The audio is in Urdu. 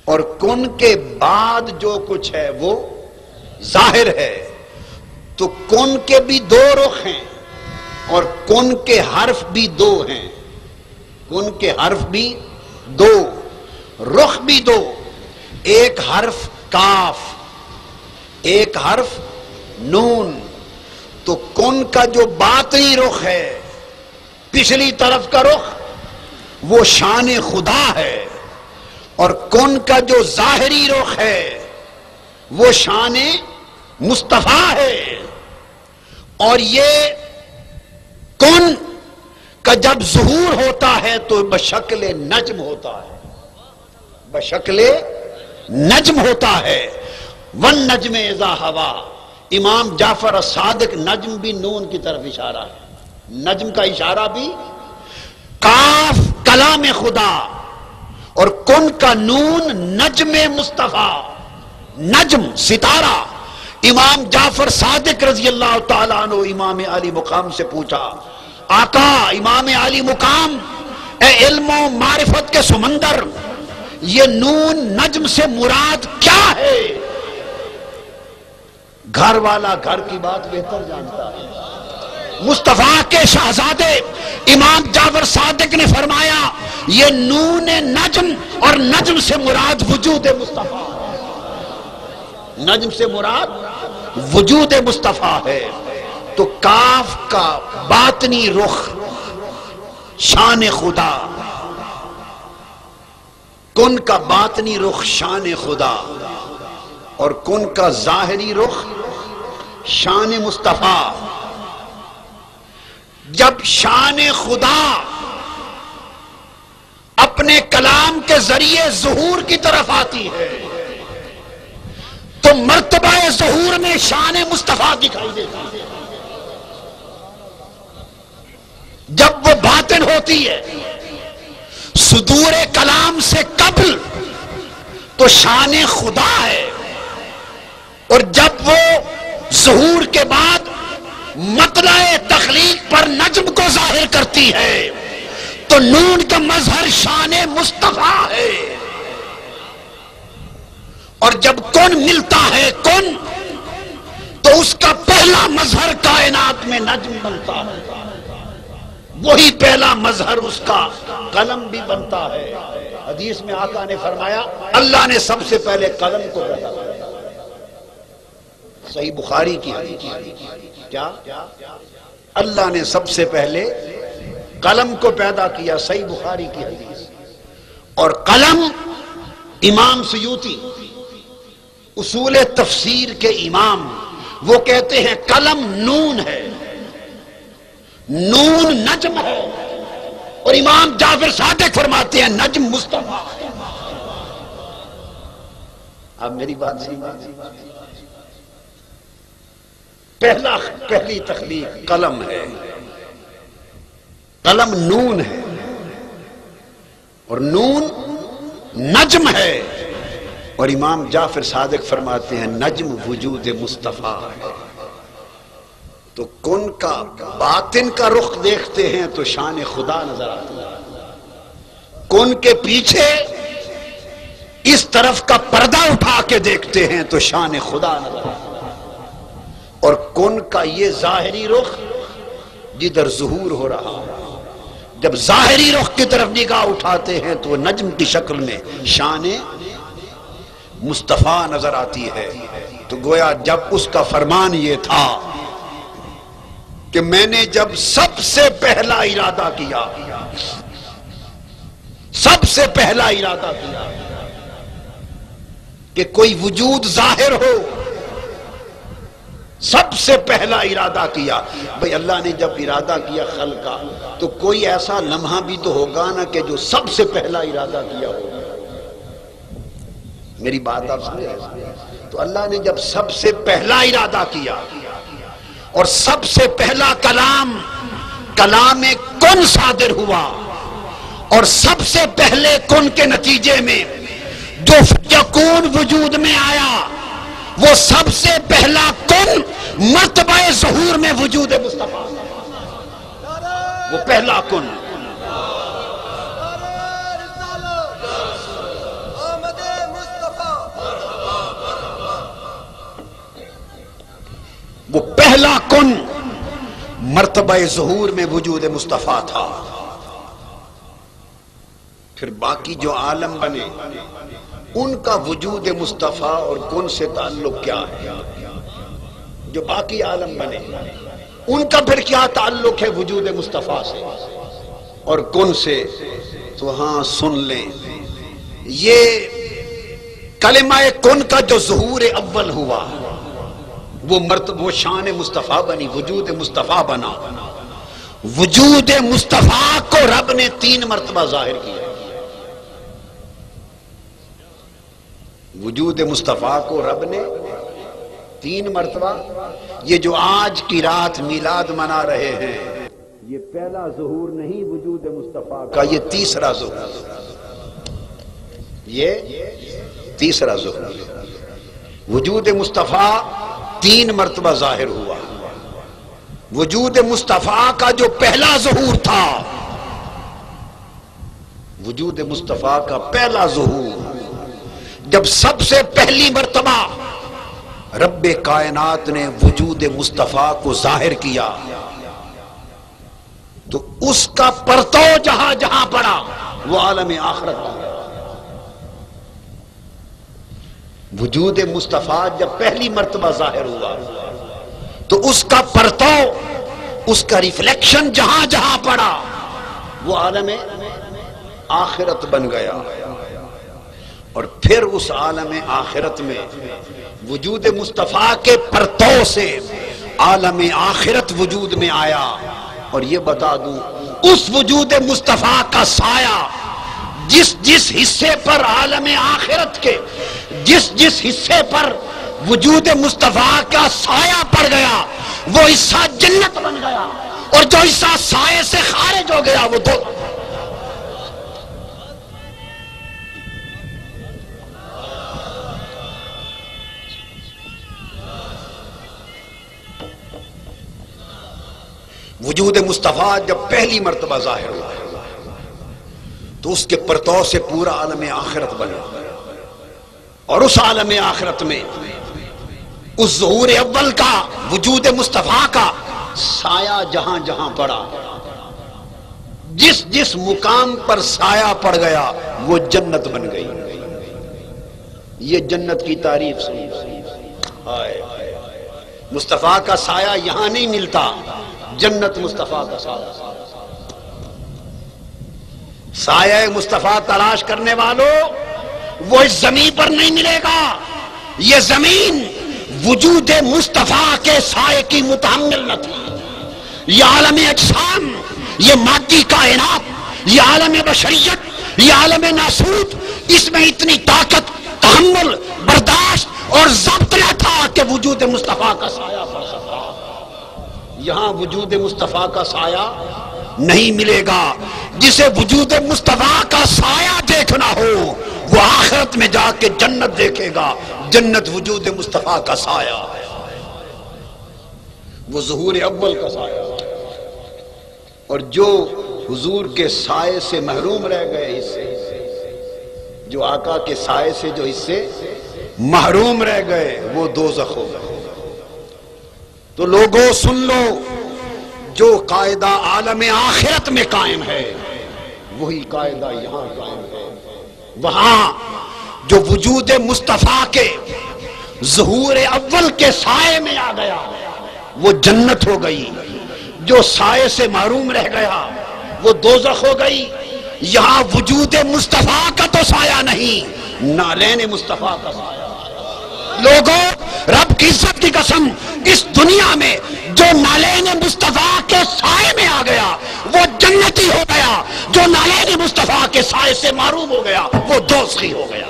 اور کن کے بعد جو کچھ ہے وہ ظاہر ہے، تو کن کے بھی دو رخ ہیں اور کن کے حرف بھی دو ہیں، کن کے حرف بھی دو، رخ بھی دو، ایک حرف کاف، ایک حرف نون۔ تو کن کا جو باطنی رخ ہے، پچھلی طرف کا رخ، وہ شان خدا ہے، اور کن کا جو ظاہری رخ ہے وہ شان مصطفیٰ ہے۔ اور یہ کن کا جب ظہور ہوتا ہے تو بشکل نجم ہوتا ہے، بشکل نجم ہوتا ہے۔ والنجم اذا ہوا، امام جعفر الصادق، نجم بھی نون کی طرف اشارہ ہے، نجم کا اشارہ بھی، کاف کلام خدا اور کن کا نون نجم مصطفیٰ، نجم ستارہ۔ امام جعفر صادق رضی اللہ تعالیٰ عنہ امام علی مقام سے پوچھا، آقا امام علی مقام، اے علم و معرفت کے سمندر، یہ نون نجم سے مراد کیا ہے؟ گھر والا گھر کی بات بہتر جانتا ہے۔ مصطفیٰ کے شہزادے امام جعفر صادق نے فرمایا، یہ نون نجم، اور نجم سے مراد وجود مصطفیٰ، نجم سے مراد وجود مصطفیٰ ہے۔ تو کاف کا باطنی رخ شان خدا، کن کا باطنی رخ شان خدا، اور کن کا ظاہری رخ شان مصطفیٰ۔ جب شان خدا اپنے کلام کے ذریعے ظہور کی طرف آتی ہے تو مرتبہ ظہور میں شان مصطفیٰ دکھائی دیتی ہے۔ جب وہ باطن ہوتی ہے صدور کلام سے قبل تو شان خدا ہے، اور جب وہ ظہور کے بعد مطلع تخلیق پر نجم کو ظاہر کرتی ہے تو نون کا مظہر شان مصطفیٰ ہے۔ اور جب کن ملتا ہے کن، تو اس کا پہلا مظہر کائنات میں نجم بنتا ہے، وہی پہلا مظہر اس کا قلم بھی بنتا ہے۔ حدیث میں آقا نے فرمایا، اللہ نے سب سے پہلے قلم کو پیدا کیا، صحیح بخاری کی حدیث، کیا اللہ نے سب سے پہلے قلم کو پیدا کیا، صحیح بخاری کی حدیث۔ اور قلم، امام سیوطی اصول تفسیر کے امام، وہ کہتے ہیں قلم نون ہے، نون نجم ہے، اور امام جعفر صادق فرماتے ہیں نجم مصطفیٰ۔ اب میری بات سمجھیں، پہلی تخلیق قلم ہے، قلم نون ہے، اور نون نجم ہے، اور امام جعفر صادق فرماتے ہیں نجم وجود مصطفیٰ ہے۔ تو کن کا باطن کا رخ دیکھتے ہیں تو شان خدا نظر آتی ہے، کن کے پیچھے اس طرف کا پردہ اٹھا کے دیکھتے ہیں تو شان خدا نظر آتی ہے، اور کن کا یہ ظاہری رخ جدھر ظہور ہو رہا ہے، جب ظاہری رخ کی طرف نگاہ اٹھاتے ہیں تو نجم کی شکل میں شان مصطفیٰ نظر آتی ہے۔ تو گویا جب اس کا فرمان یہ تھا کہ میں نے جب سب سے پہلا ارادہ کیا، سب سے پہلا ارادہ کیا کہ کوئی وجود ظاہر ہو، سب سے پہلا ارادہ کیا، بھئی اللہ نے جب ارادہ کیا خلق کا تو کوئی ایسا لمحہ بھی تو ہوگا نا کہ جو سب سے پہلا ارادہ کیا ہوگا۔ میری بات آپ سمجھ رہے ہیں؟ تو اللہ نے جب سب سے پہلا ارادہ کیا اور سب سے پہلا کلام کن صادر ہوا، اور سب سے پہلے کن کے نتیجے میں جو یکون وجود میں آیا، وہ سب سے پہلا کن مرتبہ ظہور میں وجود مصطفیٰ، وہ پہلا کن۔ مرتبہ ظہور میں وجود مصطفیٰ تھا، پھر باقی جو عالم بنے ان کا وجود مصطفیٰ اور کن سے تعلق کیا ہے؟ جو باقی عالم بنے ان کا پھر کیا تعلق ہے وجود مصطفیٰ سے اور کن سے؟ تو ہاں سن لیں، یہ کلمہ کن کا جو ظہور اول ہوا وہ شان مصطفیٰ بنی، وجود مصطفیٰ بنا۔ وجود مصطفیٰ کو رب نے 3 مرتبہ ظاہر کیا۔ وجود مصطفیٰ کو رب نے 3 مرتبہ، یہ جو آج کی رات میلاد منا رہے ہیں یہ پہلا ظہور نہیں وجود مصطفیٰ کا، یہ تیسرا ظہور، یہ تیسرا ظہور۔ وجود مصطفیٰ 3 مرتبہ ظاہر ہوا۔ وجود مصطفیٰ کا جو پہلا ظہور تھا، وجود مصطفیٰ کا پہلا ظہور جب سب سے پہلی مرتبہ رب کائنات نے وجود مصطفیٰ کو ظاہر کیا تو اس کا پرتو جہاں جہاں پڑا وہ عالم آخرت بن گیا۔ وجود مصطفیٰ جب پہلی مرتبہ ظاہر ہوا تو اس کا پرتو، اس کا ریفلیکشن جہاں جہاں پڑا وہ عالم آخرت بن گیا۔ اور پھر اس عالم آخرت میں وجود مصطفیٰ کے پرتو سے عالم آخرت وجود میں آیا۔ اور یہ بتا دوں اس وجود مصطفیٰ کا سایہ جس جس حصے پر عالم آخرت کے جس جس حصے پر وجود مصطفیٰ کا سایہ پڑ گیا وہ حصہ جنت بن گیا، اور جو حصہ سائے سے خارج ہو گیا وہ دو۔ وجود مصطفیٰ جب پہلی مرتبہ ظاہر ہوا تو اس کے پرتو سے پورا عالم آخرت بنا، اور اس عالم آخرت میں اس ظہور اول کا وجود مصطفیٰ کا سایہ جہاں جہاں پڑا، جس جس مقام پر سایہ پڑ گیا وہ جنت بن گئی۔ یہ جنت کی تعریف سنی۔ مصطفیٰ کا سایہ یہاں نہیں ملتا، جنت مصطفیٰ کا سایہ۔ سایہ مصطفیٰ تلاش کرنے والوں وہ اس زمین پر نہیں ملے گا، یہ زمین وجود مصطفیٰ کے سائے کی متحمل نہ تھی۔ یہ عالم اجسام، یہ مادی کائنات، یہ عالم بشریت، یہ عالم ناسوت، اس میں اتنی طاقت، تحمل، برداشت اور ضبط نہ تھا کہ وجود مصطفیٰ کا سایہ پڑ سکتا۔ یہاں وجود مصطفیٰ کا سایہ نہیں ملے گا۔ جسے وجود مصطفیٰ کا سایہ دیکھنا ہو وہ آخرت میں جا کے جنت دیکھے گا۔ جنت وجود مصطفیٰ کا سایہ ہے، وہ ظہور اول کا سایہ ہے۔ اور جو حضور کے سائے سے محروم رہ گئے حصے، جو آقا کے سائے سے جو حصے محروم رہ گئے وہ دوزخ ہو گئے۔ تو لوگوں سن لو، جو قاعدہ عالم آخرت میں قائم ہے وہی قاعدہ یہاں قائم ہے۔ وہاں جو وجود مصطفیٰ کے ظہور اول کے سائے میں آ گیا وہ جنت ہو گئی، جو سائے سے محروم رہ گیا وہ دوزخ ہو گئی۔ یہاں وجود مصطفیٰ کا تو سایہ نہیں، نالین مصطفیٰ کا سایہ۔ لوگوں، رب کی عزت کی قسم، اس دنیا میں جو نالین مصطفیٰ کے سائے میں آ گیا وہ جنتی ہو گیا، جو نالین مصطفیٰ کے سائے سے محروم ہو گیا وہ دوزخی ہو گیا۔